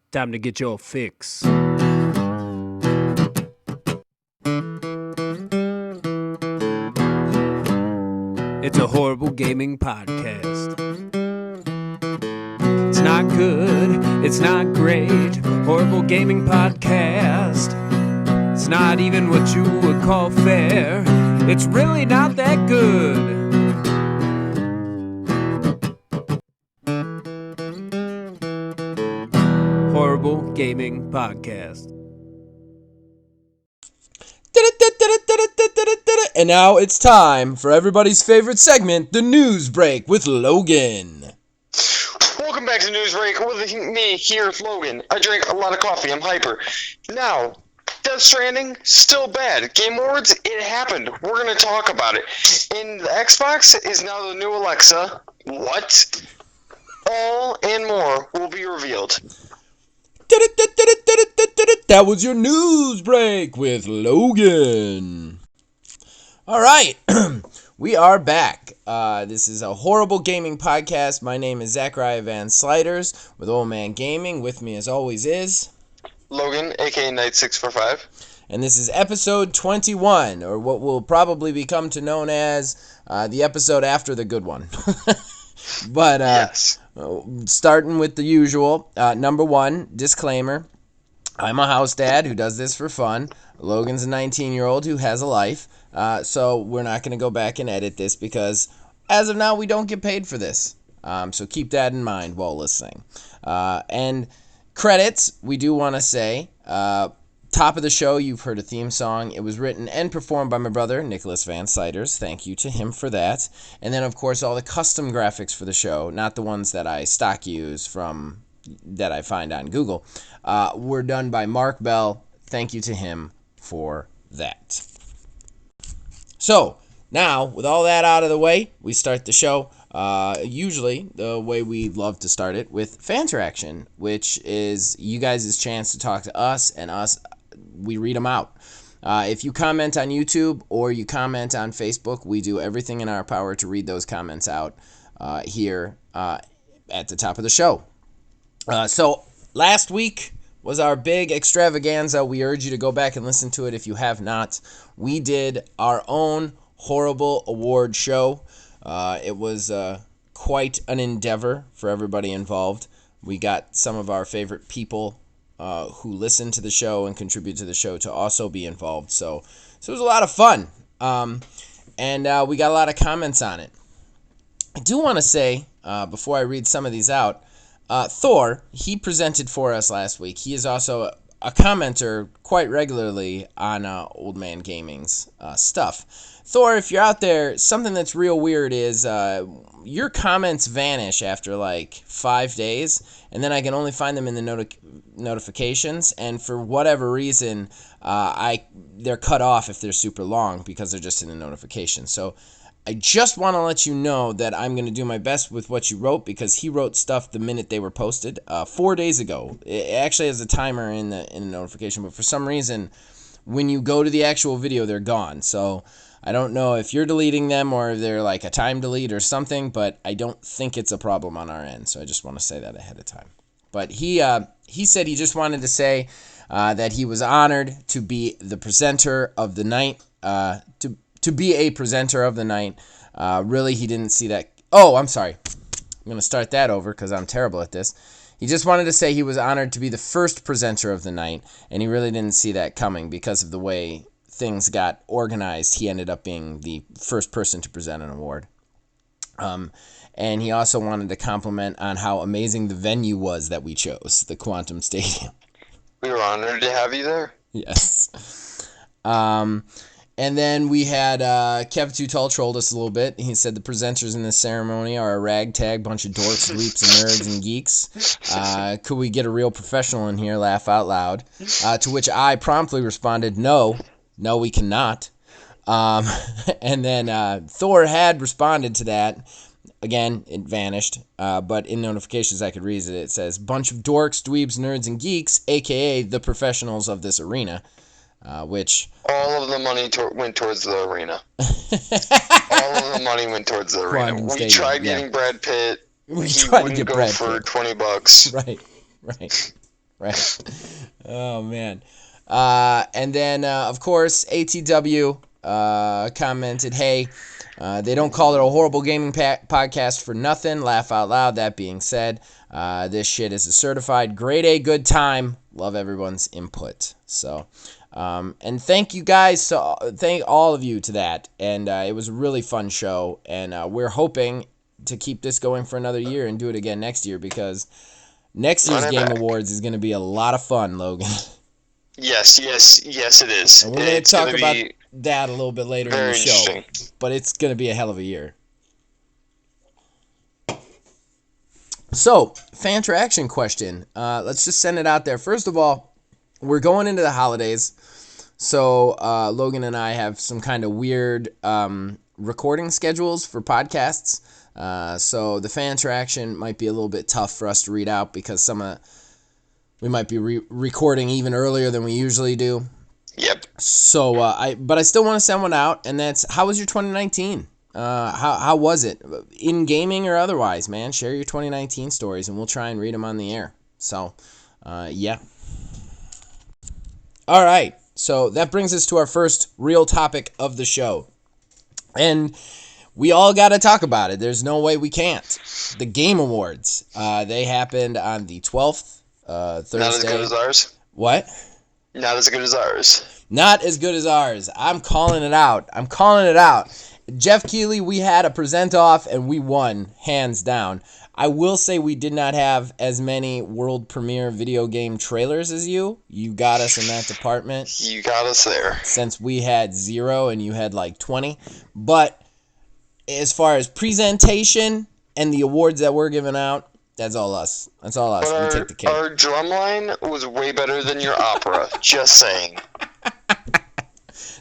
Time to get your fix. It's a horrible gaming podcast. It's not good, it's not great. Horrible gaming podcast. It's not even what you would call fair. It's really not that good. Horrible Gaming Podcast. And now it's time for everybody's favorite segment, the News Break with Logan. Welcome back to News Break with me here, Logan. I drink a lot of coffee. I'm hyper. Now, Death Stranding, still bad. Game Awards, it happened. We're going to talk about it. And the Xbox is now the new Alexa. What? All and more will be revealed. That was your News Break with Logan. All right, we are back. This is a horrible gaming podcast. My name is Zachariah Van Sliders with Old Man Gaming. With me, as always, is Logan, aka Knight645. And this is episode 21, or what will probably become to known as the episode after the good one. But yes. Starting with the usual, number one, disclaimer. I'm a house dad who does this for fun. Logan's a 19-year-old who has a life. So we're not going to go back and edit this because as of now, we don't get paid for this. So keep that in mind while listening. And credits, we do want to say, top of the show, you've heard a theme song. It was written and performed by my brother, Nicholas Van Siders. Thank you to him for that. And then, of course, all the custom graphics for the show, not the ones that I stock use from that I find on Google, were done by Mark Bell. Thank you to him for that. So, now, with all that out of the way, we start the show, usually the way we love to start it, with fan interaction, which is you guys' chance to talk to us, and us, we read them out. If you comment on YouTube or you comment on Facebook, we do everything in our power to read those comments out here at the top of the show. So, last week was our big extravaganza. We urge you to go back and listen to it if you have not. We did our own horrible award show. It was quite an endeavor for everybody involved. We got some of our favorite people who listen to the show and contribute to the show to also be involved. So it was a lot of fun. And we got a lot of comments on it. I do want to say, before I read some of these out, Thor, he presented for us last week. He is also a commenter quite regularly on Old Man Gaming's stuff. Thor, if you're out there, something that's real weird is your comments vanish after like 5 days, and then I can only find them in the notifications, and for whatever reason, they're cut off if they're super long because they're just in the notifications. So I just want to let you know that I'm going to do my best with what you wrote because he wrote stuff the minute they were posted 4 days ago. It actually has a timer in the notification, but for some reason, when you go to the actual video, they're gone. So I don't know if you're deleting them or if they're like a time delete or something, but I don't think it's a problem on our end. So I just want to say that ahead of time. But he said he just wanted to say that he was honored to be the presenter of the night, to be a presenter of the night. Really, he didn't see that. Oh, I'm sorry. I'm going to start that over because I'm terrible at this. He just wanted to say he was honored to be the first presenter of the night, and he really didn't see that coming because of the way things got organized. He ended up being the first person to present an award. And he also wanted to compliment on how amazing the venue was that we chose, the Quantum Stadium. We were honored to have you there. Yes. And then we had Kev Tutal trolled us a little bit. He said the presenters in this ceremony are a ragtag bunch of dorks, dweeps, and nerds and geeks. Could we get a real professional in here? Laugh out loud. To which I promptly responded, no, we cannot. And then Thor had responded to that. Again, it vanished. But in notifications, I could read it. It says, bunch of dorks, dweebs, nerds, and geeks, a.k.a. the professionals of this arena. Which all of the money went towards the arena. All of the money went towards the arena. Quantum We Stadium, tried getting Brad Pitt. We He tried to wouldn't get go Brad for Pitt. $20. Right. Right. Oh, man. And then, of course, ATW commented, hey, they don't call it a horrible gaming podcast for nothing. Laugh out loud. That being said, this shit is a certified grade A good time. Love everyone's input. So, and thank you guys. So thank all of you to that. And it was a really fun show. And we're hoping to keep this going for another year and do it again next year, because next year's Game Awards is going to be a lot of fun, Logan. Yes, it is. And we're going to talk about that a little bit later in the show. But it's going to be a hell of a year. So, fan interaction question. Let's just send it out there. First of all, we're going into the holidays. So, Logan and I have some kind of weird recording schedules for podcasts. So, the fan interaction might be a little bit tough for us to read out, because we might be recording even earlier than we usually do. Yep. So, but I still want to send one out, and that's, how was your 2019? How was it? In gaming or otherwise, man? Share your 2019 stories, and we'll try and read them on the air. So, yeah. All right. So, that brings us to our first real topic of the show. And we all got to talk about it. There's no way we can't. The Game Awards. They happened on the 12th. Thursday. Not as good as ours. What? Not as good as ours. Not as good as ours. I'm calling it out. Jeff Keighley, we had a present off, and we won, hands down. I will say we did not have as many world premiere video game trailers as you. You got us in that department. You got us there. Since we had 0 and you had like 20. But as far as presentation and the awards that we're giving out, that's all us. But we take the cake. Our drumline was way better than your opera. Just saying.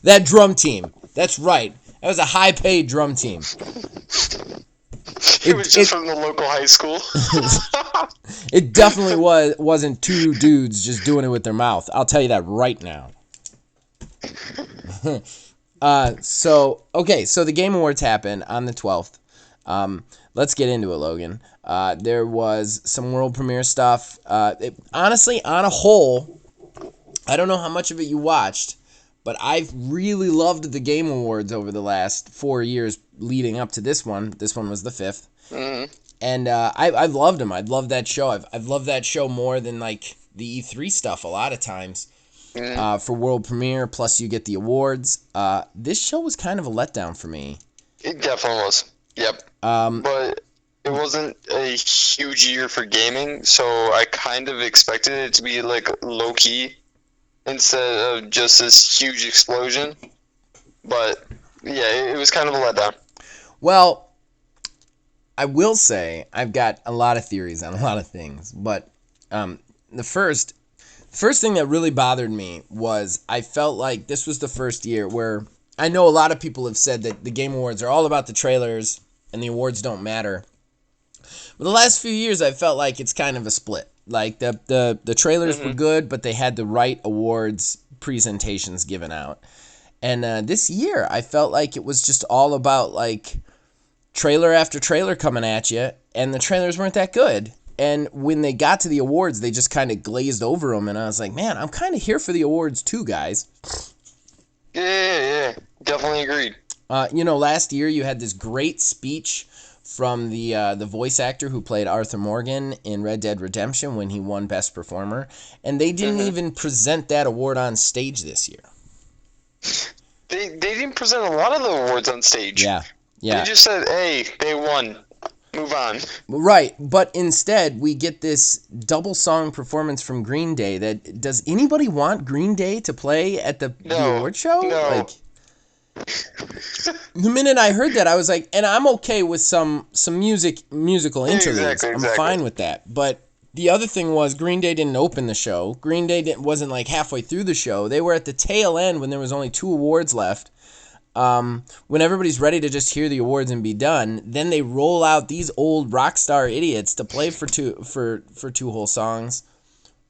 That drum team. That's right. That was a high-paid drum team. It was just from the local high school. It definitely wasn't two dudes just doing it with their mouth. I'll tell you that right now. So the Game Awards happened on the 12th. Let's get into it, Logan. There was some world premiere stuff. Honestly, on a whole, I don't know how much of it you watched, but I've really loved the Game Awards over the last 4 years leading up to this one. This one was the 5th. Mm-hmm. And I've loved them. I've loved that show. I've loved that show more than like the E3 stuff a lot of times. Mm-hmm. For world premiere, plus you get the awards. This show was kind of a letdown for me. It definitely was. Yep. But it wasn't a huge year for gaming, so I kind of expected it to be like low key instead of just this huge explosion. But yeah, it was kind of a letdown. Well, I will say I've got a lot of theories on a lot of things, but the first thing that really bothered me was I felt like this was the first year where I know a lot of people have said that the Game Awards are all about the trailers and the awards don't matter. But the last few years, I felt like it's kind of a split. Like, the trailers were good, but they had the right awards presentations given out. And this year, I felt like it was just all about, like, trailer after trailer coming at you, and the trailers weren't that good. And when they got to the awards, they just kind of glazed over them, and I was like, man, I'm kind of here for the awards too, guys. Yeah. Definitely agreed. Last year you had this great speech from the voice actor who played Arthur Morgan in Red Dead Redemption when he won Best Performer, and they didn't even present that award on stage this year. They didn't present a lot of the awards on stage. Yeah. They just said, hey, they won. Move on. Right, but instead we get this double song performance from Green Day. Does anybody want Green Day to play at the award show? No. Like, the minute I heard that, I was like, and I'm okay with some musical interludes. Exactly. I'm fine with that. But the other thing was Green Day didn't open the show. Green Day wasn't like halfway through the show. They were at the tail end when there was only 2 awards left. When everybody's ready to just hear the awards and be done, then they roll out these old rock star idiots to play for two whole songs.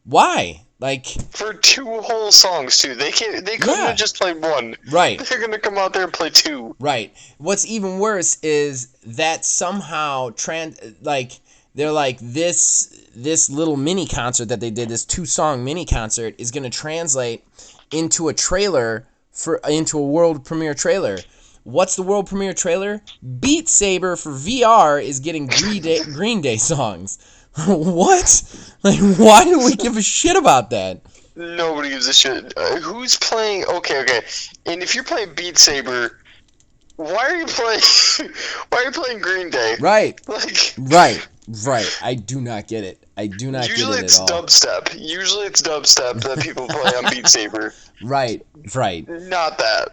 Why? Like, for 2 whole songs too. They couldn't have just played 1. Right. They're gonna come out there and play 2. Right. What's even worse is that somehow they're like, this little mini concert that they did, this 2-song mini concert, is going to translate into a trailer into a world premiere trailer. What's the world premiere trailer? Beat Saber for VR is getting Green Day songs. What? Like, why do we give a shit about that? Nobody gives a shit. Who's playing? Okay. And if you're playing Beat Saber, why are you playing? Why are you playing Green Day? Right. Like. Right. I do not get it. I do not get it at all. Usually it's dubstep that people play on Beat Saber. Right. Not that.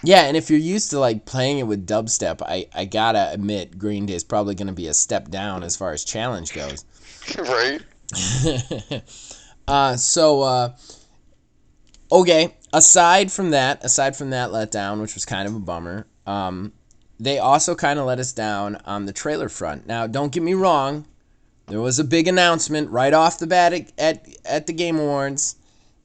Yeah, and if you're used to like playing it with dubstep, I gotta admit Green Day is probably gonna be a step down as far as challenge goes. Right. Okay. Aside from that letdown, which was kind of a bummer, they also kind of let us down on the trailer front. Now, don't get me wrong, there was a big announcement right off the bat at the Game Awards.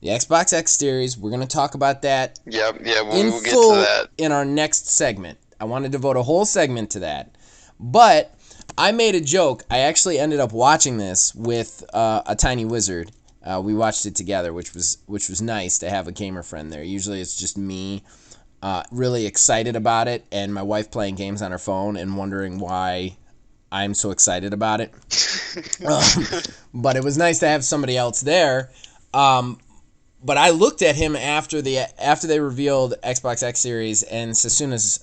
The Xbox X Series, we're going to talk about that we'll in get full to that in our next segment. I want to devote a whole segment to that. But I made a joke. I actually ended up watching this with a tiny wizard. We watched it together, which was nice to have a gamer friend there. Usually it's just me really excited about it and my wife playing games on her phone and wondering why I'm so excited about it. But it was nice to have somebody else there. But I looked at him after they revealed Xbox X Series and Setsuna's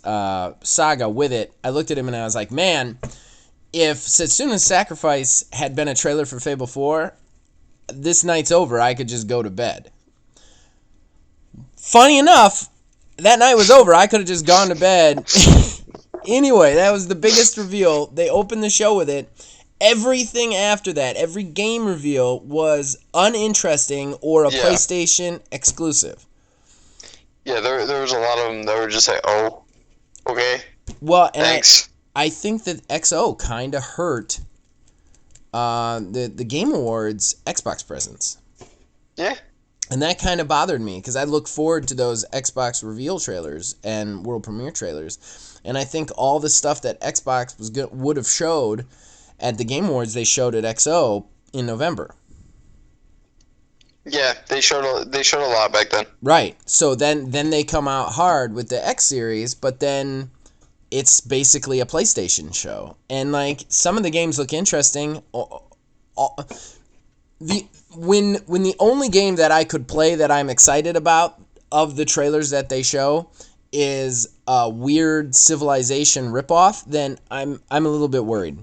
saga with it. I looked at him and I was like, man, if Setsuna's Sacrifice had been a trailer for Fable 4, this night's over. I could just go to bed. Funny enough, that night was over. I could have just gone to bed. Anyway, that was the biggest reveal. They opened the show with it. Everything after that, every game reveal was uninteresting or a PlayStation exclusive. Yeah, there was a lot of them that were just like, oh, okay. Well, and thanks. I think that XO kind of hurt the Game Awards Xbox presence. Yeah. And that kind of bothered me because I look forward to those Xbox reveal trailers and world premiere trailers. And I think all the stuff that Xbox would have showed at the Game Awards, they showed at XO in November. Yeah, they showed a lot back then. Right. So then they come out hard with the X Series, but then it's basically a PlayStation show. And like some of the games look interesting. When the only game that I could play that I'm excited about of the trailers that they show is a weird Civilization ripoff, then I'm a little bit worried.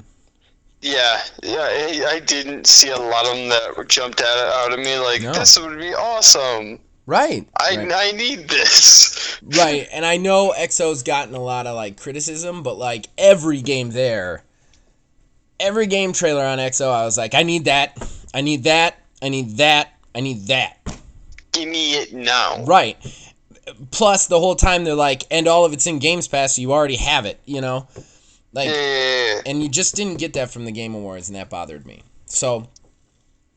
Yeah, I didn't see a lot of them that jumped out at me like, This would be awesome. Right. I need this. Right, and I know XO's gotten a lot of like criticism, but like every game trailer on XO, I was like, I need that. Give me it now. Right. Plus, the whole time they're like, and all of it's in Games Pass, so you already have it, you know? Like, and you just didn't get that from the Game Awards, and that bothered me. So,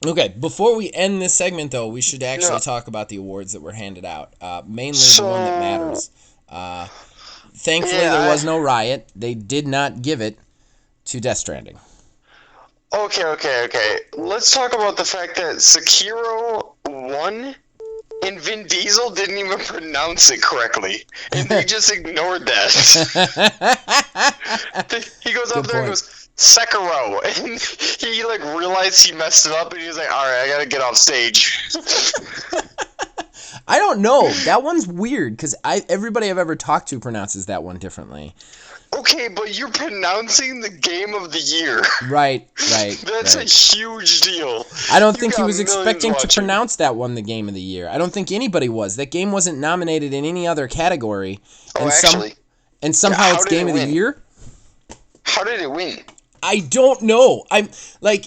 okay, before we end this segment, though, we should actually talk about the awards that were handed out. Mainly the one that matters. Thankfully, there was no riot. They did not give it to Death Stranding. Okay. Let's talk about the fact that Sekiro won, and Vin Diesel didn't even pronounce it correctly, and they just ignored that. He goes up there and goes, Sekiro, and he like realized he messed it up, and he was like, alright, I gotta get off stage. I don't know. That one's weird, because everybody I've ever talked to pronounces that one differently. Okay, but you're pronouncing the game of the year. Right. That's a huge deal. I don't think he was expecting to pronounce that one the game of the year. I don't think anybody was. That game wasn't nominated in any other category. And somehow it's game of the year? How did it win? I don't know. I'm like,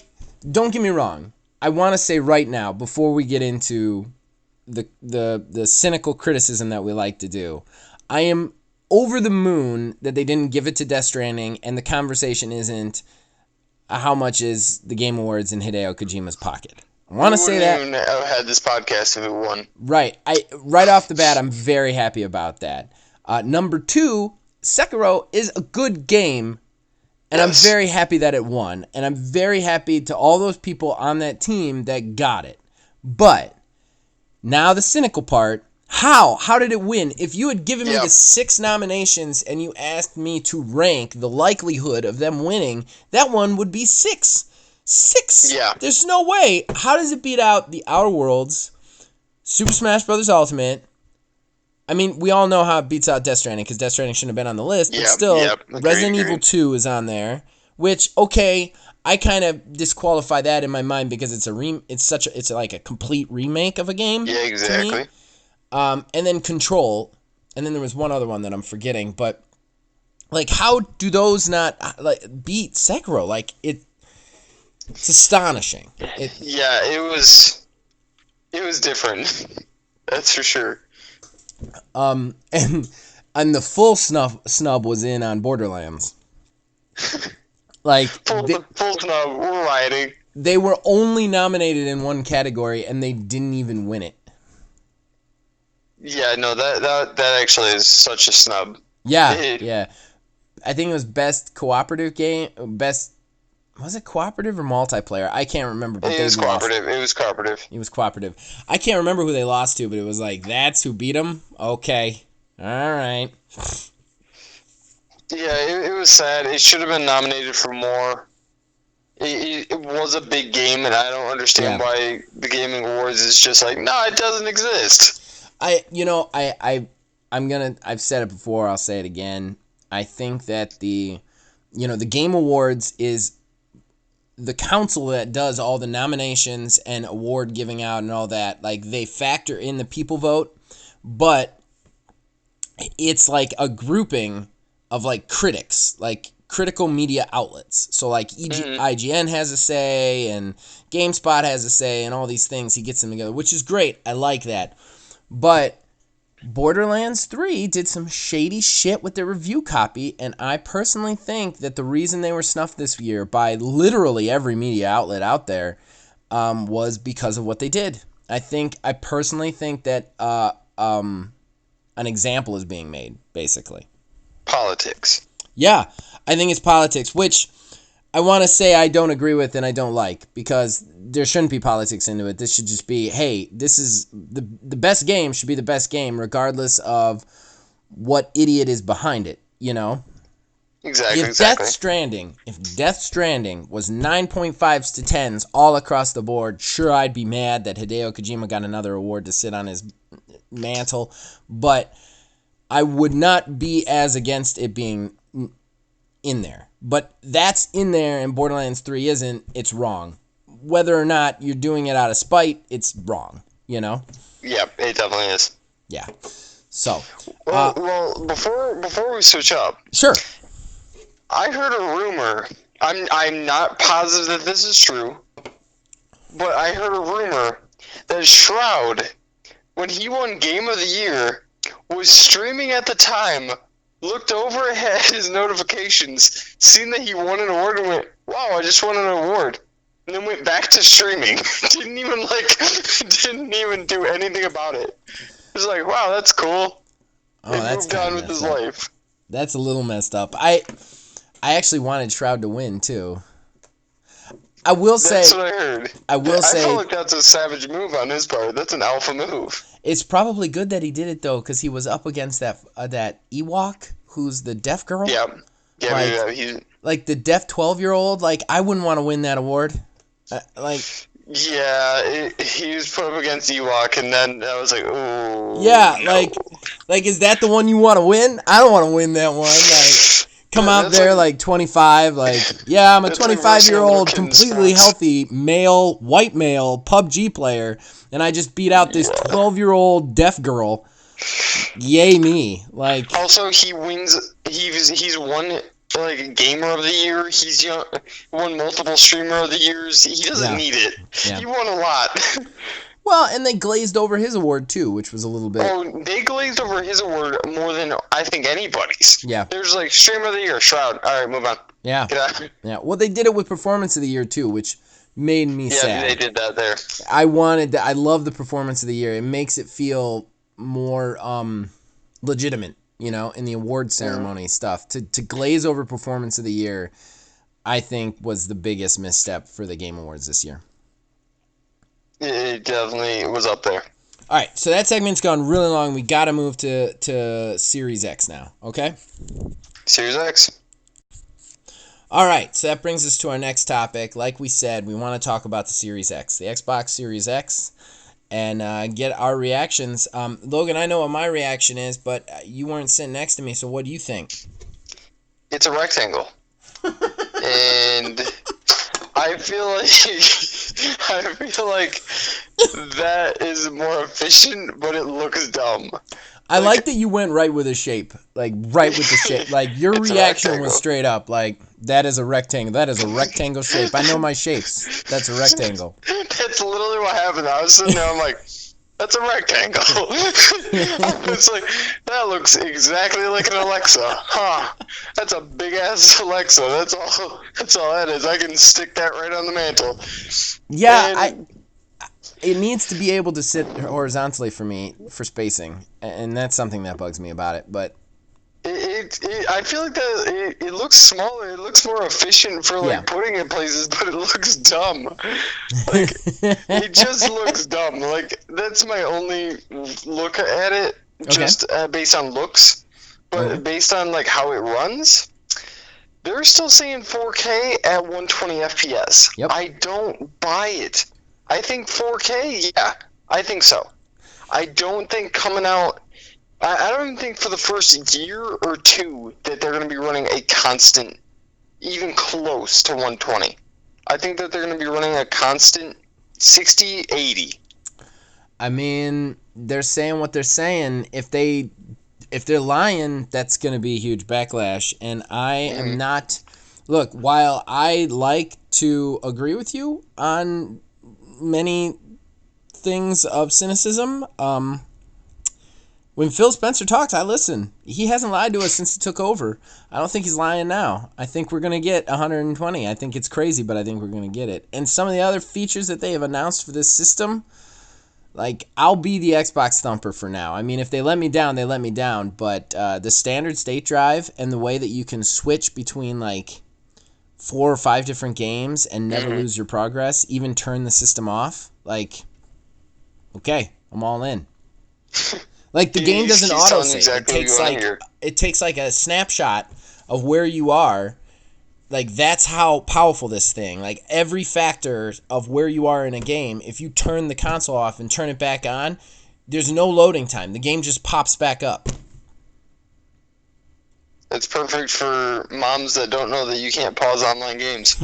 don't get me wrong. I want to say right now, before we get into the cynical criticism that we like to do, I am over the moon that they didn't give it to Death Stranding, and the conversation isn't how much is the Game Awards in Hideo Kojima's pocket. I want to say that. We wouldn't even have had this podcast if it won. Right. Right off the bat, I'm very happy about that. Number 2, Sekiro is a good game, And I'm very happy that it won. And I'm very happy to all those people on that team that got it. But now the cynical part, how? How did it win? If you had given me the 6 nominations and you asked me to rank the likelihood of them winning, that one would be 6. 6. Yeah. There's no way. How does it beat out The Outer Worlds, Super Smash Bros. Ultimate? I mean, we all know how it beats out Death Stranding, because Death Stranding shouldn't have been on the list. But still, Resident Evil 2 is on there, which, okay, I kind of disqualify that in my mind because it's like a complete remake of a game. Yeah, exactly. And then Control, and then there was one other one that I'm forgetting, but like, how do those not beat Sekiro? Like, it's astonishing. It was different. That's for sure. And the full snub was in on Borderlands. Like, full snub, we're riding. They were only nominated in one category, and they didn't even win it. Yeah, no, that actually is such a snub. Yeah. I think it was best cooperative game, was it cooperative or multiplayer? I can't remember. But It was cooperative. It was cooperative. I can't remember who they lost to, but it was like, that's who beat them? Okay. All right. Yeah, it was sad. It should have been nominated for more. It was a big game, and I don't understand why the Gaming Awards is just like, no, it doesn't exist. I've said it before, I'll say it again. I think that the Game Awards is the council that does all the nominations and award giving out and all that. Like, they factor in the people vote, but it's like a grouping of like critics, like critical media outlets. So like IGN has a say and GameSpot has a say and all these things. He gets them together, which is great. I like that. But Borderlands 3 did some shady shit with their review copy, and I personally think that the reason they were snuffed this year by literally every media outlet out there was because of what they did. I personally think that an example is being made, basically. Politics. Yeah, I think it's politics, which I want to say I don't agree with and I don't like, because there shouldn't be politics into it. This should just be, hey, this is the best game should be the best game regardless of what idiot is behind it, you know? Exactly. If Death Stranding was 9.5s to 10s all across the board, sure, I'd be mad that Hideo Kojima got another award to sit on his mantle, but I would not be as against it being in there. But that's in there and Borderlands 3 isn't, it's wrong. Whether or not you're doing it out of spite, it's wrong, you know? Yeah, it definitely is. Yeah. So. Well, before we switch up. Sure. I heard a rumor. I'm not positive that this is true, but I heard a rumor that Shroud, when he won Game of the Year, was streaming at the time, looked over at his notifications, seen that he won an award, and went, wow, I just won an award. And then went back to streaming. didn't even do anything about it. It was like, wow, that's cool. Oh, he that's moved on with his life. That's a little messed up. I actually wanted Shroud to win too. I will say. That's what I heard. I feel like that's a savage move on his part. That's an alpha move. It's probably good that he did it though, because he was up against that Ewok, who's the deaf girl. Yeah. Like the deaf 12-year-old. Like, I wouldn't want to win that award. He was put up against Ewok, and then I was like, ooh. Yeah, no. like is that the one you want to win? I don't want to win that one. Like, come out there like 25, like, yeah, I'm a 25-year-old, completely healthy male, white male PUBG player, and I just beat out this 12-year-old deaf girl. Yay me! Like, also, he wins. He's won like Gamer of the Year. He's won multiple Streamer of the Years. He doesn't need it. Yeah. He won a lot. Well, and they glazed over his award too, which was a little bit. Oh, they glazed over his award more than I think anybody's. Yeah. There's like Streamer of the Year, Shroud. All right, move on. Yeah. Get out. Yeah. Well, they did it with Performance of the Year too, which made me sad. Yeah, they did that there. I love the Performance of the Year. It makes it feel more legitimate, you know, in the award ceremony stuff. To glaze over Performance of the Year, I think was the biggest misstep for the Game Awards this year. It definitely was up there. All right, so that segment's gone really long. We got to move to Series X now, okay? Series X. All right, so that brings us to our next topic. Like we said, we want to talk about the Series X, the Xbox Series X, and get our reactions. Logan, I know what my reaction is, but you weren't sitting next to me, so what do you think? It's a rectangle. And I feel like that is more efficient, but it looks dumb. I like that you went right with the shape. Like, right with the shape. Like, your reaction was straight up. Like, that is a rectangle. That is a rectangle shape. I know my shapes. That's a rectangle. That's literally what happened. I was sitting there, I'm like, that's a rectangle. I was like, that looks exactly like an Alexa. Huh. That's a big-ass Alexa. That's all that is. I can stick that right on the mantle. Yeah, it needs to be able to sit horizontally for me for spacing, and that's something that bugs me about it. But I feel like that it looks smaller. It looks more efficient for putting it places, but it looks dumb. Like it just looks dumb. Like that's my only look at it, just based on looks, but based on like how it runs. They're still saying 4K at 120 FPS. Yep. I don't buy it. I think 4K, yeah, I think so. I don't think coming out, I don't even think for the first year or two that they're going to be running a constant, even close to 120. I think that they're going to be running a constant 60, 80. I mean, they're saying what they're saying. If they're lying, that's going to be a huge backlash. And I am not, look, while I like to agree with you on many things of cynicism, when Phil Spencer talks, I listen. He hasn't lied to us since he took over. I don't think he's lying now. I think we're going to get 120. I think it's crazy, but I think we're going to get it. And some of the other features that they have announced for this system, like, I'll be the Xbox thumper for now. I mean, if they let me down, they let me down. But the standard state drive and the way that you can switch between, like, 4 or 5 different games and never lose your progress, even turn the system off, like, okay, I'm all in. Like, the game doesn't autosave. Exactly it takes like a snapshot of where you are. Like, that's how powerful this thing. Like, every factor of where you are in a game, if you turn the console off and turn it back on, there's no loading time. The game just pops back up. It's perfect for moms that don't know that you can't pause online games.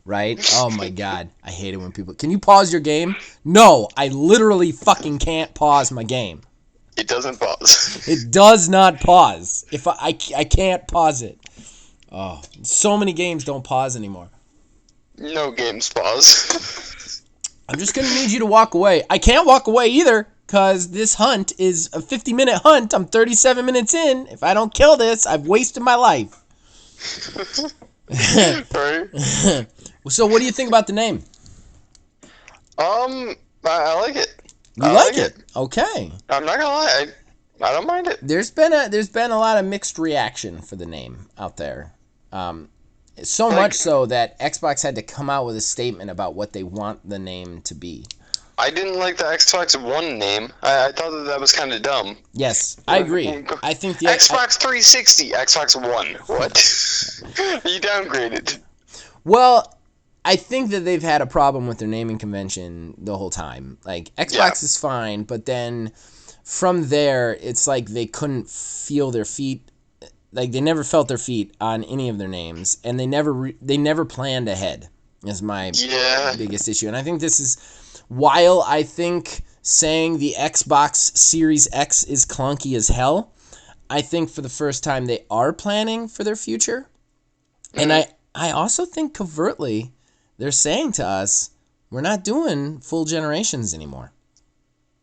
Right? Oh my god. I hate it when people... Can you pause your game? No, I literally fucking can't pause my game. It doesn't pause. It does not pause. If I can't pause it. Oh, so many games don't pause anymore. No games pause. I'm just going to need you to walk away. I can't walk away either, because this hunt is a 50-minute hunt. I'm 37 minutes in. If I don't kill this, I've wasted my life. Right? So what do you think about the name? I like it. You like it? Okay. I'm not gonna lie, I don't mind it. There's been a lot of mixed reaction for the name out there. So much so that Xbox had to come out with a statement about what they want the name to be. I didn't like the Xbox One name. I thought that was kind of dumb. Yes, I agree. I think the Xbox 360, Xbox One. What? You downgraded. Well, I think that they've had a problem with their naming convention the whole time. Like, Xbox is fine, but then from there, it's like they couldn't feel their feet. Like, they never felt their feet on any of their names, and they never planned ahead, is my biggest issue. And I think this is, while I think saying the Xbox Series X is clunky as hell, I think for the first time they are planning for their future. And I also think covertly they're saying to us, we're not doing full generations anymore.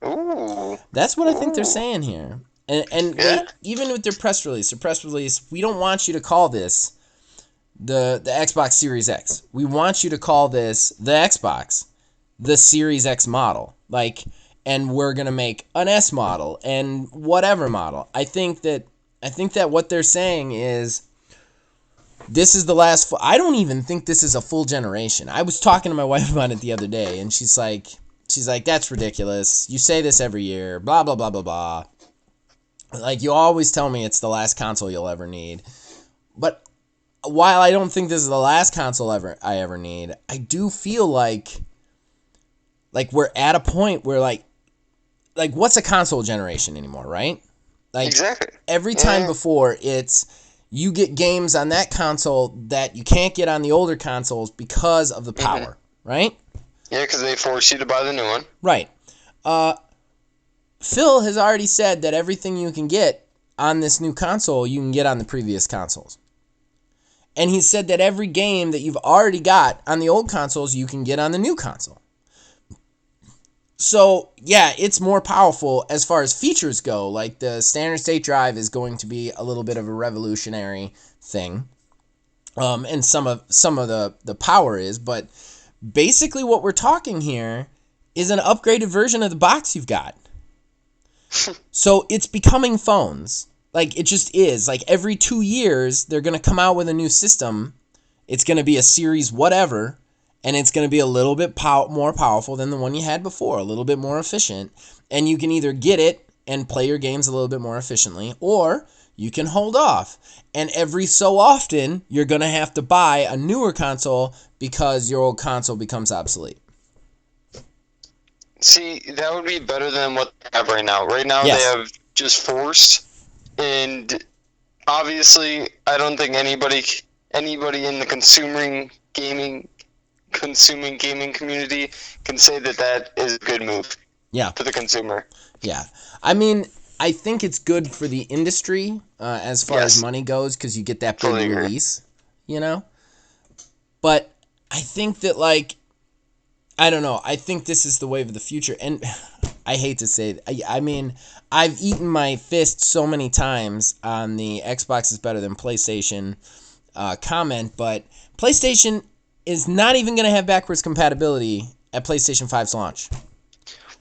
Ooh. That's what I think they're saying here. And even with their press release, we don't want you to call this the Xbox Series X. We want you to call this the Xbox, the Series X model. Like, and we're going to make an S model and whatever model. I think that I think that what they're saying is this is the last. I don't even think this is a full generation. I was talking to my wife about it the other day, and she's like, that's ridiculous. You say this every year. Blah blah blah blah blah. Like, you always tell me it's the last console you'll ever need. But while I don't think this is the last console I ever need, I do feel like we're at a point where like what's a console generation anymore, right? Like, exactly. Every time before, it's you get games on that console that you can't get on the older consoles because of the power, right? Yeah, because they force you to buy the new one. Right. Phil has already said that everything you can get on this new console, you can get on the previous consoles. And he said that every game that you've already got on the old consoles, you can get on the new console. So, yeah, it's more powerful as far as features go. Like, the standard state drive is going to be a little bit of a revolutionary thing. And some of the power is. But basically what we're talking here is an upgraded version of the box you've got. So it's becoming phones. Like, it just is. Like, every 2 years, they're going to come out with a new system. It's going to be a series whatever, and it's going to be a little bit more powerful than the one you had before, a little bit more efficient. And you can either get it and play your games a little bit more efficiently, or you can hold off. And every so often, you're going to have to buy a newer console because your old console becomes obsolete. See, that would be better than what they have right now. Right now, Yes. They have just forced, and obviously, I don't think anybody in the consuming gaming community can say that is a good move. Yeah. For the consumer. Yeah. I mean, I think it's good for the industry as far as money goes, because you get that big release, you know? But I think that, like, I don't know. I think this is the wave of the future. And I hate to say it. I mean, I've eaten my fist so many times on the Xbox is better than PlayStation comment, but PlayStation is not even going to have backwards compatibility at PlayStation 5's launch.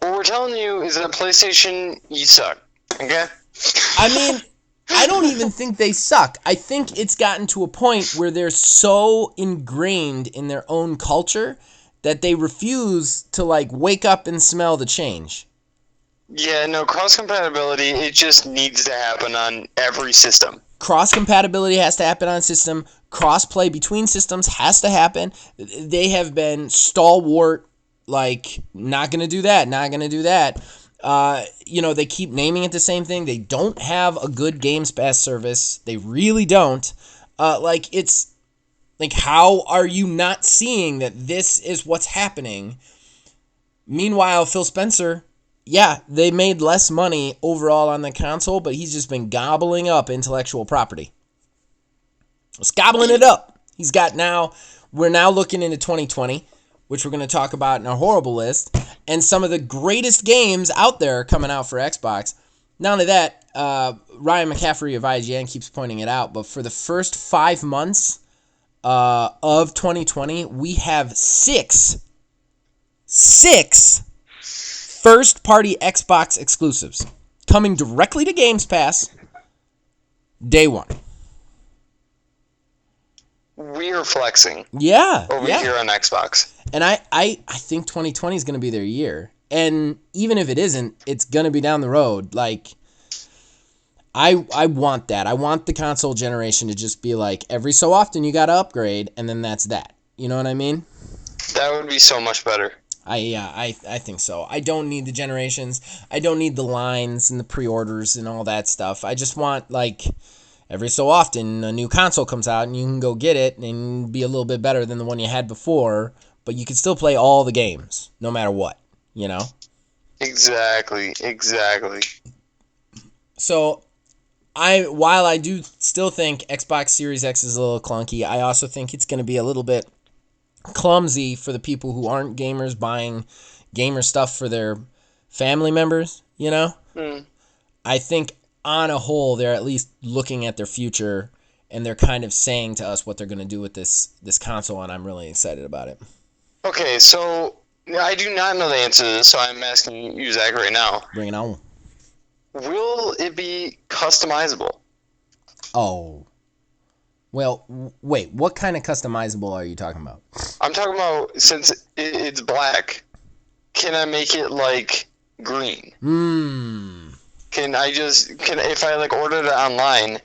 What we're telling you is that PlayStation, you suck. Okay? I mean, I don't even think they suck. I think it's gotten to a point where they're so ingrained in their own culture that they refuse to, like, wake up and smell the change. Yeah, no, cross-compatibility, it just needs to happen on every system. Cross-compatibility has to happen on system. Cross-play between systems has to happen. They have been stalwart, like, not going to do that, not going to do that. They keep naming it the same thing. They don't have a good Games Pass service. They really don't. How are you not seeing that this is what's happening? Meanwhile, Phil Spencer, yeah, they made less money overall on the console, but he's just been gobbling up intellectual property. Just gobbling it up. We're now looking into 2020, which we're going to talk about in our horrible list, and some of the greatest games out there are coming out for Xbox. Not only that, Ryan McCaffrey of IGN keeps pointing it out, but for the first 5 months of 2020, we have six first-party Xbox exclusives coming directly to Games Pass day one. We're flexing. Yeah. Over here on Xbox. And I think 2020 is going to be their year. And even if it isn't, it's going to be down the road. Like, I want that. I want the console generation to just be like, every so often you got to upgrade, and then that's that. You know what I mean? That would be so much better. I think so. I don't need the generations. I don't need the lines and the pre-orders and all that stuff. I just want, like, every so often a new console comes out and you can go get it and be a little bit better than the one you had before, but you can still play all the games, no matter what, you know? Exactly. So, while I do still think Xbox Series X is a little clunky, I also think it's going to be a little bit clumsy for the people who aren't gamers buying gamer stuff for their family members, you know? I think on a whole they're at least looking at their future and they're kind of saying to us what they're going to do with this console, and I'm really excited about it. Okay, so I do not know the answer to this, so I'm asking you, Zach, right now. Bring it on. Will it be customizable? Oh. Well, wait, what kind of customizable are you talking about? I'm talking about, since it's black, can I make it like green? If I like ordered it online,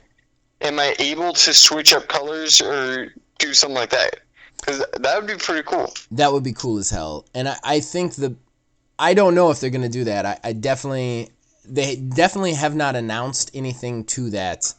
am I able to switch up colors or do something like that? Because that would be pretty cool. That would be cool as hell. And I think I don't know if they're going to do that. They definitely have not announced anything to that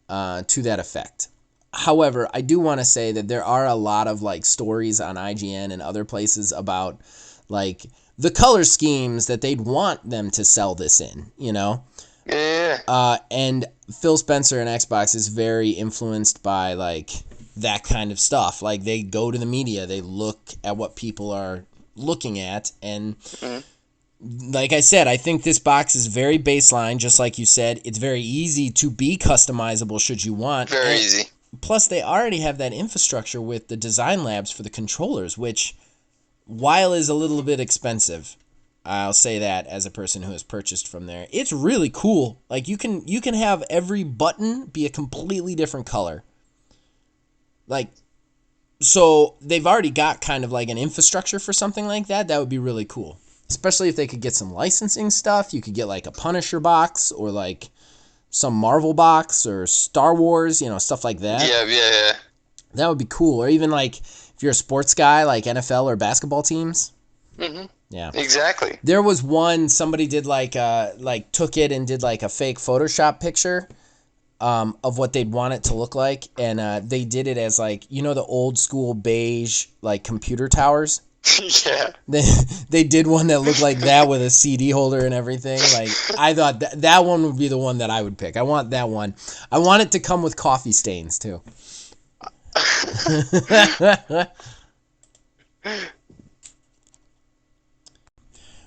effect. However, I do want to say that there are a lot of like stories on IGN and other places about like the color schemes that they'd want them to sell this in, you know? Yeah. And Phil Spencer and Xbox is very influenced by like that kind of stuff. Like they go to the media, they look at what people are looking at, and like I said, I think this box is very baseline, just like you said. It's very easy to be customizable should you want. Very easy. Plus, they already have that infrastructure with the design labs for the controllers, which, while is a little bit expensive, I'll say that as a person who has purchased from there, it's really cool. Like you can have every button be a completely different color. Like, so they've already got kind of like an infrastructure for something like that. That would be really cool. Especially if they could get some licensing stuff. You could get like a Punisher box or like some Marvel box or Star Wars, stuff like that. Yeah. That would be cool. Or even like if you're a sports guy, like NFL or basketball teams. Mm-hmm. Yeah. Exactly. There was one, somebody did took it and did like a fake Photoshop picture of what they'd want it to look like. And they did it as like, the old school beige like computer towers. Yeah. They did one that looked like that with a CD holder and everything. Like I thought that one would be the one that I would pick. I want that one. I want it to come with coffee stains too.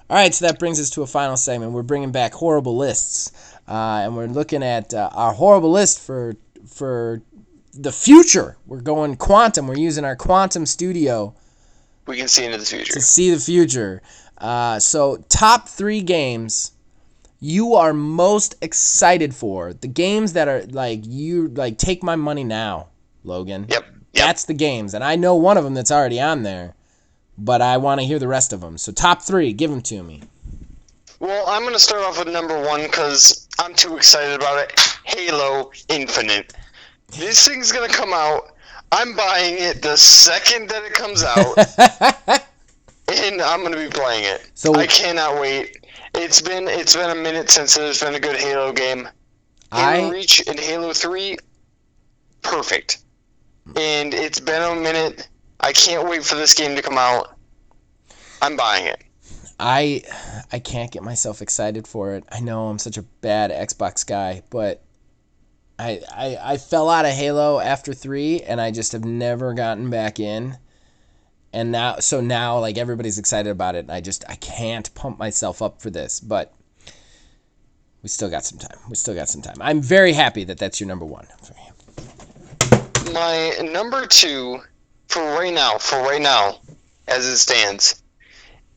All right, so that brings us to a final segment. We're bringing back horrible lists, and we're looking at our horrible list for the future. We're going quantum. We're using our quantum studio. We can see into the future. To see the future. So, top 3 games you are most excited for. The games that are like take my money now, Logan. Yep. That's the games. And I know one of them that's already on there, but I want to hear the rest of them. So, top 3, give them to me. Well, I'm going to start off with number 1 because I'm too excited about it. Halo Infinite. This thing's going to come out. I'm buying it the second that it comes out, and I'm gonna be playing it. So I cannot wait. It's been a minute since there's been a good Halo game. Halo Reach and Halo 3, perfect. And it's been a minute. I can't wait for this game to come out. I'm buying it. I can't get myself excited for it. I know I'm such a bad Xbox guy, but I fell out of Halo after 3, and I just have never gotten back in. And now like everybody's excited about it, and I can't pump myself up for this. But we still got some time. I'm very happy that that's your number 1. My number 2 for right now, as it stands,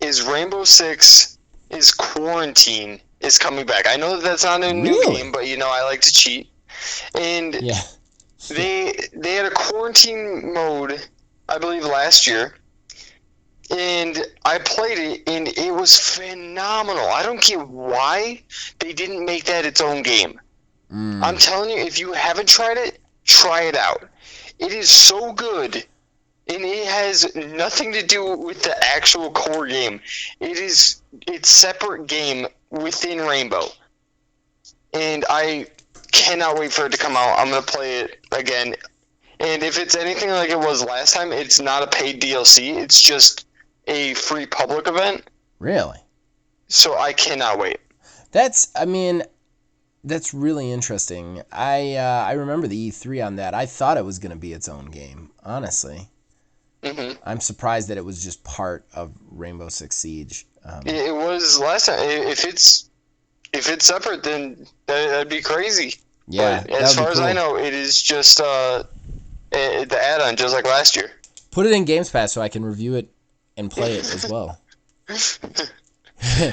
is Rainbow Six is Quarantine is coming back. I know that's not a new game, but I like to cheat. And yeah. they had a quarantine mode, I believe, last year, and I played it, and it was phenomenal. I don't get why they didn't make that its own game. I'm telling you, if you haven't tried it, try it out. It is so good, and it has nothing to do with the actual core game. It's separate game within Rainbow, and I cannot wait for it to come out. I'm going to play it again. And if it's anything like it was last time, it's not a paid DLC. It's just a free public event. Really? So I cannot wait. That's really interesting. I remember the E3 on that. I thought it was going to be its own game, honestly. Mm-hmm. I'm surprised that it was just part of Rainbow Six Siege. It was last time. If it's separate, then that'd be crazy. Yeah, but as far as I know, it is just the add-on, just like last year. Put it in Games Pass so I can review it and play it as well.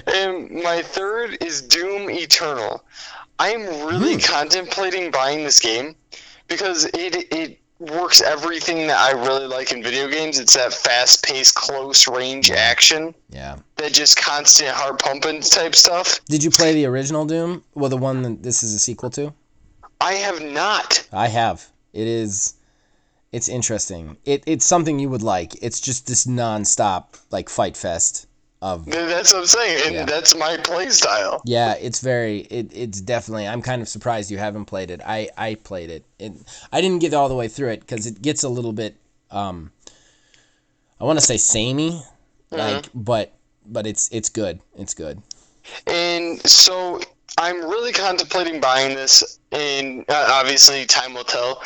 And my third is Doom Eternal. I'm really contemplating buying this game because it works everything that I really like in video games. It's that fast-paced, close-range action. Yeah. That just constant heart-pumping type stuff. Did you play the original Doom? Well, the one that this is a sequel to? I have not. I have. It's interesting. It's something you would like. It's just this non-stop, like, fight fest of... That's what I'm saying, and that's my play style. Yeah, it's definitely... I'm kind of surprised you haven't played it. I played it. I didn't get all the way through it, because it gets a little bit, I want to say samey, like, but it's good. It's good. And so I'm really contemplating buying this, and obviously time will tell.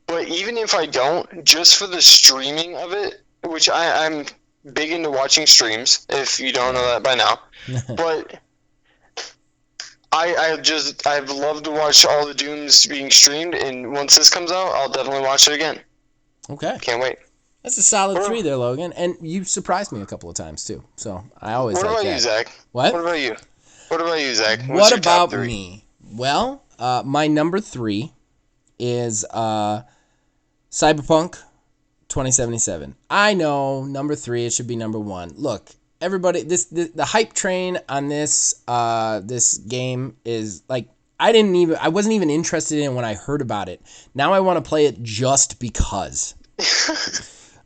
But even if I don't, just for the streaming of it, which I'm big into watching streams, if you don't know that by now. But I've loved to watch all the Dooms being streamed, and once this comes out, I'll definitely watch it again. Okay. Can't wait. That's a solid 3 there, Logan. And you surprised me a couple of times, too. So I always like that. What about you, Zach? What? What about you? What about you, Zach? What about me? Well, my number 3 is Cyberpunk 2077. I know, number 3, it should be number 1. Look, everybody, the hype train on this game is like, I wasn't even interested in it when I heard about it. Now I want to play it just because.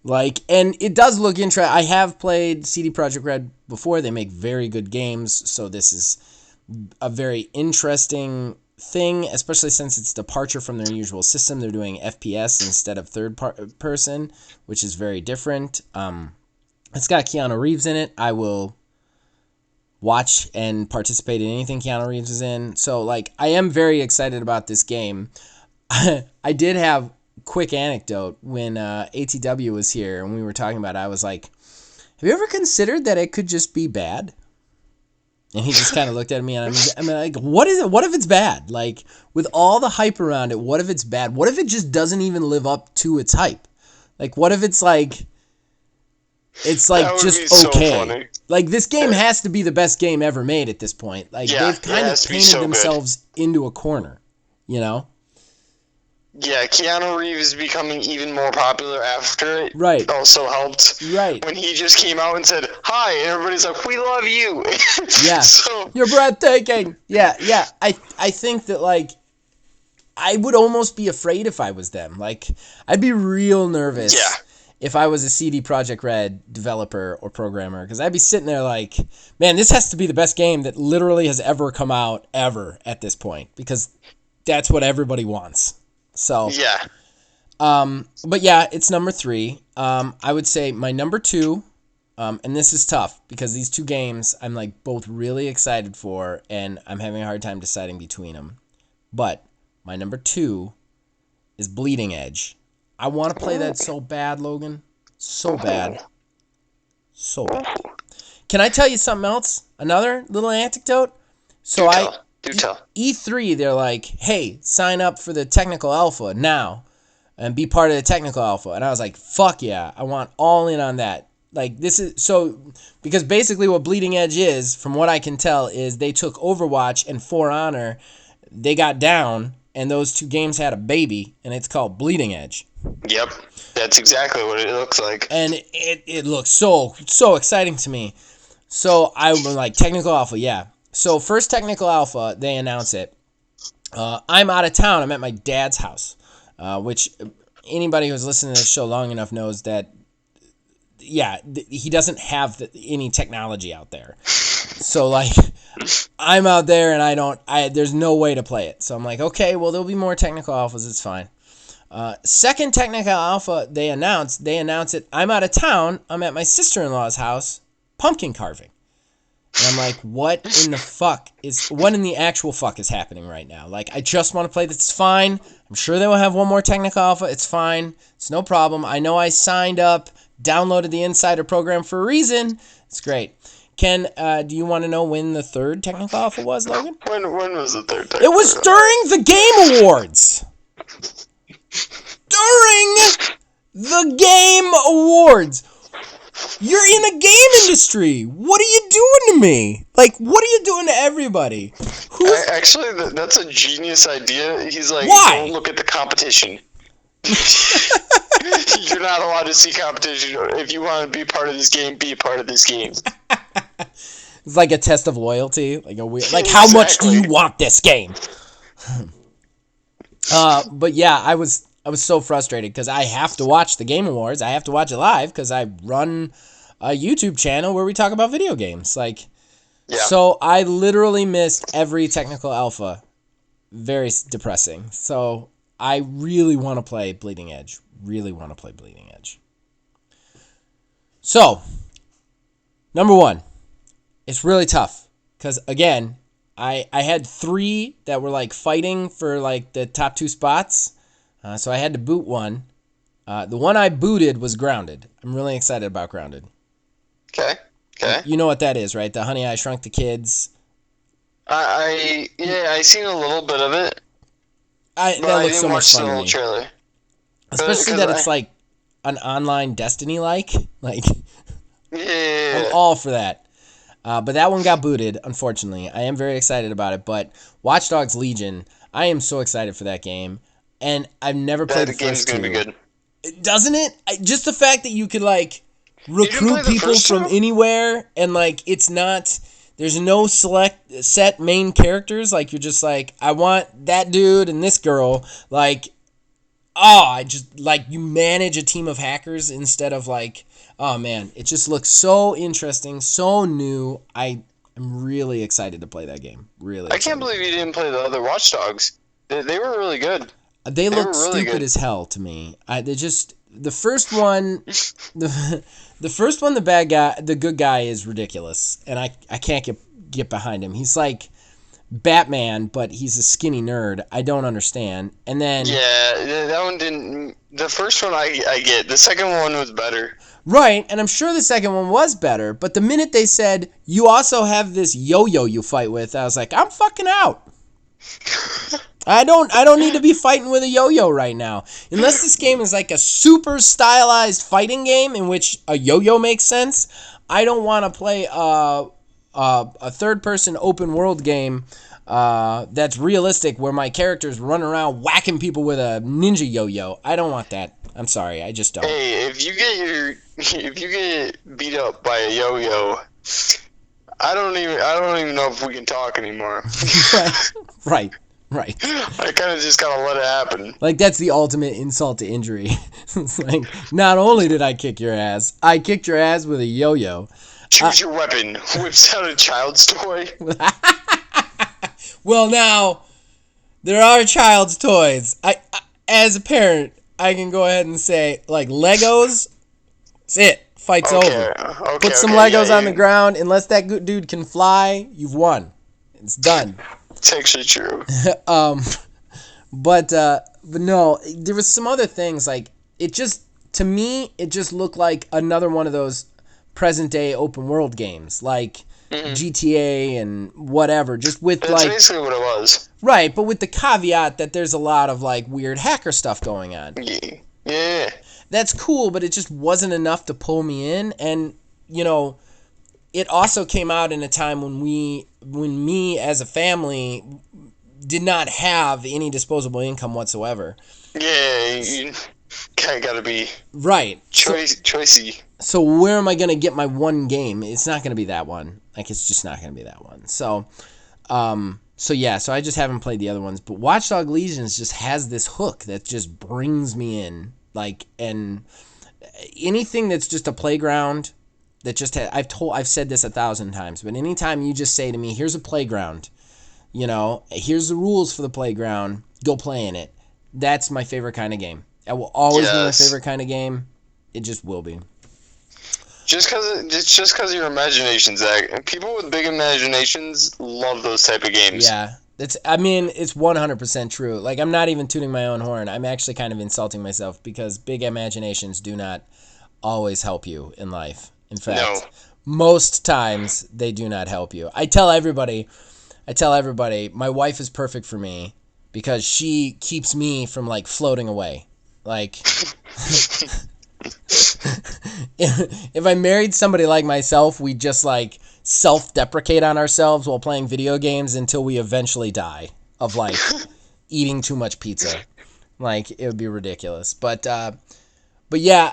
Like, and it does look interesting. I have played CD Projekt Red before. They make very good games, so this is a very interesting thing, especially since it's departure from their usual system. They're doing FPS instead of third person, which is very different. It's got Keanu Reeves in it. I will watch and participate in anything Keanu Reeves is in. So, like, I am very excited about this game. I did have quick anecdote when ATW was here and we were talking about it. I was like, have you ever considered that it could just be bad? And he just kind of looked at me and I'm like, what is it? What if it's bad? Like, with all the hype around it, what if it's bad? What if it just doesn't even live up to its hype? Like, what if it's like just okay? So like, this game has to be the best game ever made at this point. Like, they've kind of painted themselves into a corner, you know? Yeah, Keanu Reeves becoming even more popular after it right. also helped. Right. When he just came out and said, hi, and everybody's like, we love you. Yeah. So, you're breathtaking. Yeah. I think that, like, I would almost be afraid if I was them. Like, I'd be real nervous if I was a CD Projekt Red developer or programmer, because I'd be sitting there like, man, this has to be the best game that literally has ever come out ever at this point, because that's what everybody wants. So yeah. But yeah, it's number 3. I would say my number 2, and this is tough because these 2 games I'm like both really excited for, and I'm having a hard time deciding between them. But my number 2 is Bleeding Edge. I want to play that so bad, Logan. So bad. So bad. Can I tell you something else? Another little anecdote? So Do tell. E3, they're like, hey, sign up for the technical alpha now and be part of the technical alpha. And I was like, fuck yeah, I want all in on that. Like, this is so, because basically what Bleeding Edge is, from what I can tell, is they took Overwatch and For Honor, they got down, and those 2 games had a baby, and it's called Bleeding Edge. Yep, that's exactly what it looks like. And it looks so exciting to me. So I was like, technical alpha, yeah. So first technical alpha, they announce it. I'm out of town. I'm at my dad's house, which anybody who's listened to this show long enough knows that, yeah, he doesn't have any technology out there. So, like, I'm out there and there's no way to play it. So I'm like, okay, well, there'll be more technical alphas. It's fine. Second technical alpha they announce it. I'm out of town. I'm at my sister-in-law's house, pumpkin carving. And I'm like, what in the actual fuck is happening right now? Like, I just want to play this. It's fine. I'm sure they will have one more technical alpha. It's fine. It's no problem. I know I signed up, downloaded the Insider program for a reason. It's great. Ken, do you want to know when the third technical alpha was, Logan? When was the third technical alpha? It was during the Game Awards. During the Game Awards. You're in a game industry. What are you doing to me? Like, what are you doing to everybody? Actually, that's a genius idea. He's like, Why? don't look at the competition. You're not allowed to see competition. If you want to be part of this game, be a part of this game. It's like a test of loyalty. Like a weird, like how much do you want this game? But yeah, I was so frustrated because I have to watch the Game Awards. I have to watch it live because I run a YouTube channel where we talk about video games. Like, Yeah. so I literally missed every technical alpha. Very depressing. So I really want to play Bleeding Edge. So, number one, it's really tough because again, I had 3 that were like fighting for like the top 2 spots. So I had to boot one. The one I booted was Grounded. I'm really excited about Grounded. Okay. You know what that is, right? The Honey, I Shrunk the Kids. I seen a little bit of it. That looks so much fun to me. Trailer. Especially that it's like an online Destiny-like. Like, Yeah. I'm all for that. But that one got booted, unfortunately. I am very excited about it. But Watch Dogs Legion, I am so excited for that game. And I've never played the first 2. That game's gonna be good. Doesn't it? Just the fact that you could, like, recruit people from anywhere and, like, it's not... There's no set main characters. Like, you're just like, I want that dude and this girl. Like, I just, like, you manage a team of hackers instead of, like, oh, man. It just looks so interesting, so new. I'm really excited to play that game. Really excited. I can't believe you didn't play the other Watch Dogs. They were really good. They look were really stupid good. as hell to me. The first one, the first one, the good guy is ridiculous, and I can't get behind him. He's like Batman, but he's a skinny nerd. I don't understand. And then that one didn't. The first one I get. The second one was better. Right, and I'm sure the second one was better. But the minute they said you also have this yo-yo you fight with, I was like, I'm fucking out. I don't need to be fighting with a yo-yo right now. Unless this game is like a super stylized fighting game in which a yo-yo makes sense, I don't want to play a third-person open-world game that's realistic where my characters run around whacking people with a ninja yo-yo. I don't want that. I'm sorry, I just don't. Hey, if you get beat up by a yo-yo, I don't even know if we can talk anymore. Right. I kind of just gotta let it happen. Like, that's the ultimate insult to injury. It's like, not only did I kick your ass, I kicked your ass with a yo-yo. Choose your weapon. Whips out a child's toy. Well, now, there are child's toys. I as a parent, I can go ahead and say, like, Legos, that's it. Fight's over. Put some Legos on the ground. Unless that dude can fly, you've won. It's done. It's actually true. But no, there was some other things. Like, to me, it just looked like another one of those present-day open-world games. Like, GTA and whatever. Just with, That's basically what it was. Right, but with the caveat that there's a lot of, like, weird hacker stuff going on. Yeah. That's cool, but it just wasn't enough to pull me in. And, you know, it also came out in a time when me as a family did not have any disposable income whatsoever. Yeah, you kind of got to be right. choicey. So where am I going to get my one game? It's not going to be that one. Like, it's just not going to be that one. So I just haven't played the other ones. But Watch Dogs Legion just has this hook that just brings me in. Like, and anything that's just a playground that just I've said this 1,000 times, but anytime you just say to me, here's a playground, you know, here's the rules for the playground, go play in it. That's my favorite kind of game. It will always be my favorite kind of game. It just will be. Just because of your imagination, Zach. People with big imaginations love those type of games. Yeah. It's 100% true. Like, I'm not even tooting my own horn. I'm actually kind of insulting myself because big imaginations do not always help you in life. In fact, most times they do not help you. I tell everybody, my wife is perfect for me because she keeps me from, like, floating away. Like, if I married somebody like myself, we just like self-deprecate on ourselves while playing video games until we eventually die of like eating too much pizza. Like it would be ridiculous. But yeah,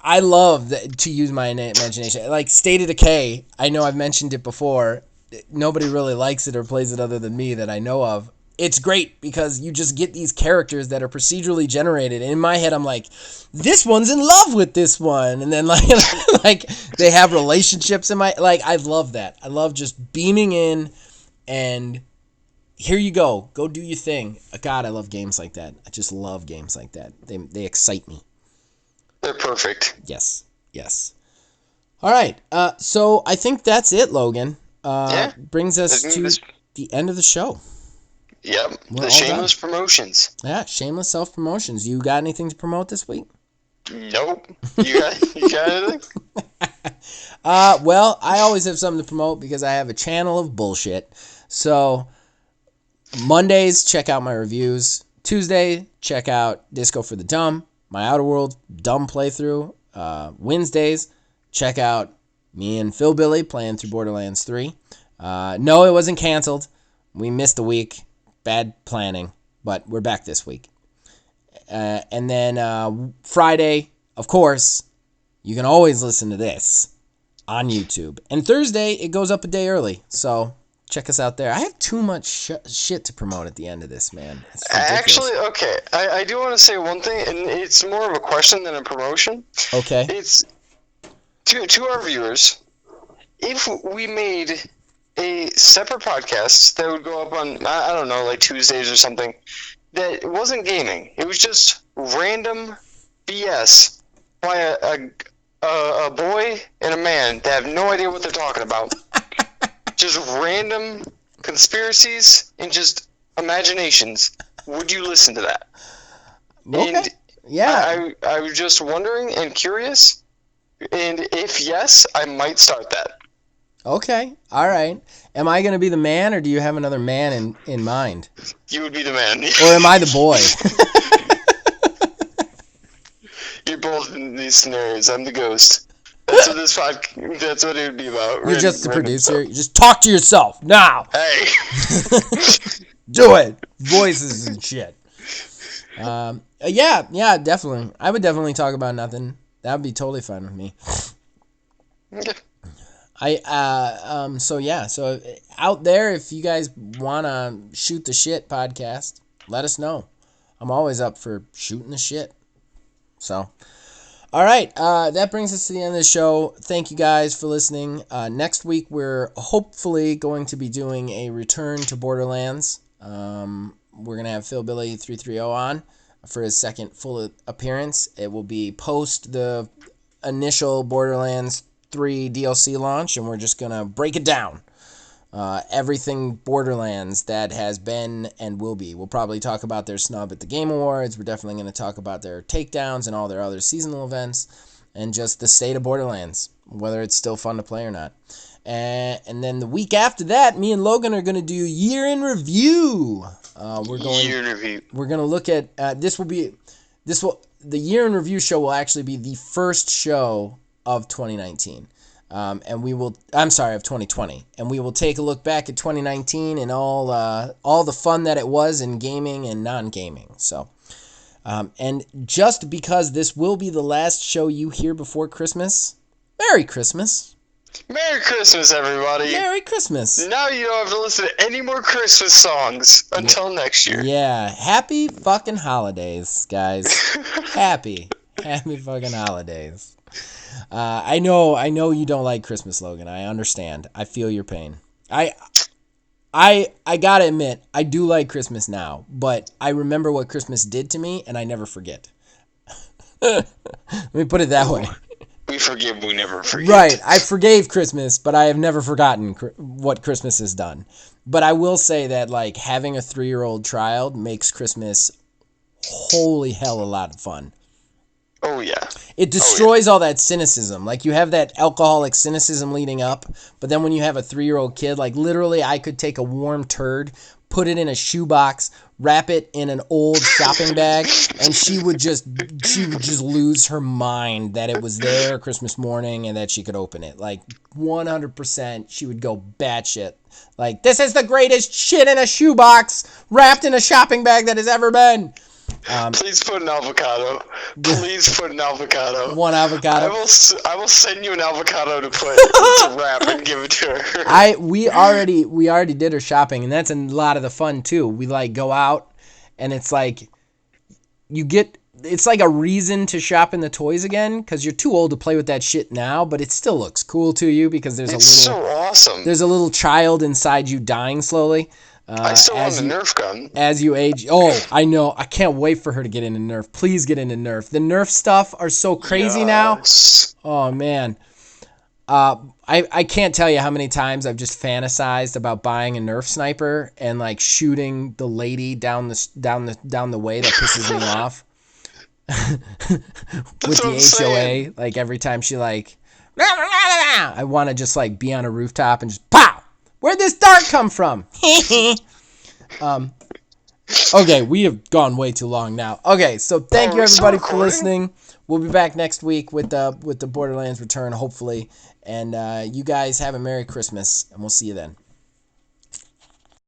I love to use my imagination. Like State of Decay, I know I've mentioned it before. Nobody really likes it or plays it other than me that I know of. It's great because you just get these characters that are procedurally generated. And in my head, I'm like, this one's in love with this one. And then like they have relationships in my, like, I love that. I love just beaming in and here you go. Go do your thing. God, I love games like that. I just love games like that. They excite me. They're perfect. Yes. All right. So I think that's it, Logan. Brings us to the end of the show. Yep. The shameless promotions. Yeah, shameless self-promotions. You got anything to promote this week? Nope. You got anything? Well, I always have something to promote because I have a channel of bullshit. So Mondays, check out my reviews. Tuesday, check out Disco for the Dumb, my Outer Worlds dumb playthrough. Wednesdays, check out me and Phil Billy playing through Borderlands 3. No, it wasn't canceled. We missed a week. Bad planning, but we're back this week. And then Friday, of course, you can always listen to this on YouTube. And Thursday, it goes up a day early, so check us out there. I have too much shit to promote at the end of this, man. Actually, okay, I do want to say one thing, and it's more of a question than a promotion. Okay. It's to our viewers, if we made a separate podcast that would go up on, I don't know, like Tuesdays or something, that wasn't gaming. It was just random BS by a boy and a man that have no idea what they're talking about. Just random conspiracies and just imaginations. Would you listen to that? Okay. And yeah. I was just wondering and curious, and if yes, I might start that. Okay. All right. Am I going to be the man, or do you have another man in mind? You would be the man. Or am I the boy? You're both in these scenarios. I'm the ghost. That's what this podcast. That's what it would be about. You're just the producer. You just talk to yourself now. Hey. Do it. Voices and shit. Yeah, definitely. I would definitely talk about nothing. That would be totally fine with me. Okay. So out there, if you guys want to shoot the shit podcast, let us know. I'm always up for shooting the shit. So, all right, that brings us to the end of the show. Thank you guys for listening. Next week, we're hopefully going to be doing a return to Borderlands. We're going to have Phil Billy 330 on for his second full appearance. It will be post the initial Borderlands 3 DLC launch, and we're just going to break it down. Everything Borderlands that has been and will be. We'll probably talk about their snub at the Game Awards. We're definitely going to talk about their takedowns and all their other seasonal events and just the state of Borderlands, whether it's still fun to play or not. And then the week after that, me and Logan are going to do year in review. We're going to look at the year in review show will actually be the first show of 2019. Of 2020. And we will take a look back at 2019 and all the fun that it was in gaming and non-gaming. So, and just because this will be the last show you hear before Christmas, Merry Christmas. Merry Christmas, everybody. Merry Christmas. Now you don't have to listen to any more Christmas songs until next year. Yeah. Happy fucking holidays, guys. Happy fucking holidays. I know you don't like Christmas, Logan. I understand. I feel your pain. I gotta admit, I do like Christmas now, but I remember what Christmas did to me, and I never forget. Let me put it that way. We forgive, we never forget. Right. I forgave Christmas, but I have never forgotten what Christmas has done. But I will say that, like, having a 3-year-old child makes Christmas holy hell a lot of fun. Oh, yeah. It destroys all that cynicism. Like, you have that alcoholic cynicism leading up, but then when you have a 3-year-old kid, like, literally I could take a warm turd, put it in a shoebox, wrap it in an old shopping bag, and she would just lose her mind that it was there Christmas morning and that she could open it. Like 100%, she would go batshit. Like, this is the greatest shit in a shoebox wrapped in a shopping bag that has ever been. Please put an avocado. Please put an avocado. One avocado. I will send you an avocado to put to wrap and give it to her. We already did her shopping, and that's a lot of the fun too. We like go out, and it's like it's like a reason to shop in the toys again, because you're too old to play with that shit now, but it still looks cool to you because It's so awesome. There's a little child inside you dying slowly. I still want the Nerf gun. As you age. Oh, I know. I can't wait for her to get into Nerf. Please get into Nerf. The Nerf stuff are so crazy now. Oh, man. I can't tell you how many times I've just fantasized about buying a Nerf sniper and like shooting the lady down the way that pisses me off. With the HOA, like every time she like, I want to just like be on a rooftop and just pow. Where'd this dart come from? Okay, we have gone way too long now. Okay, so thank you everybody for listening. We'll be back next week with the Borderlands return, hopefully. And you guys have a Merry Christmas, and we'll see you then.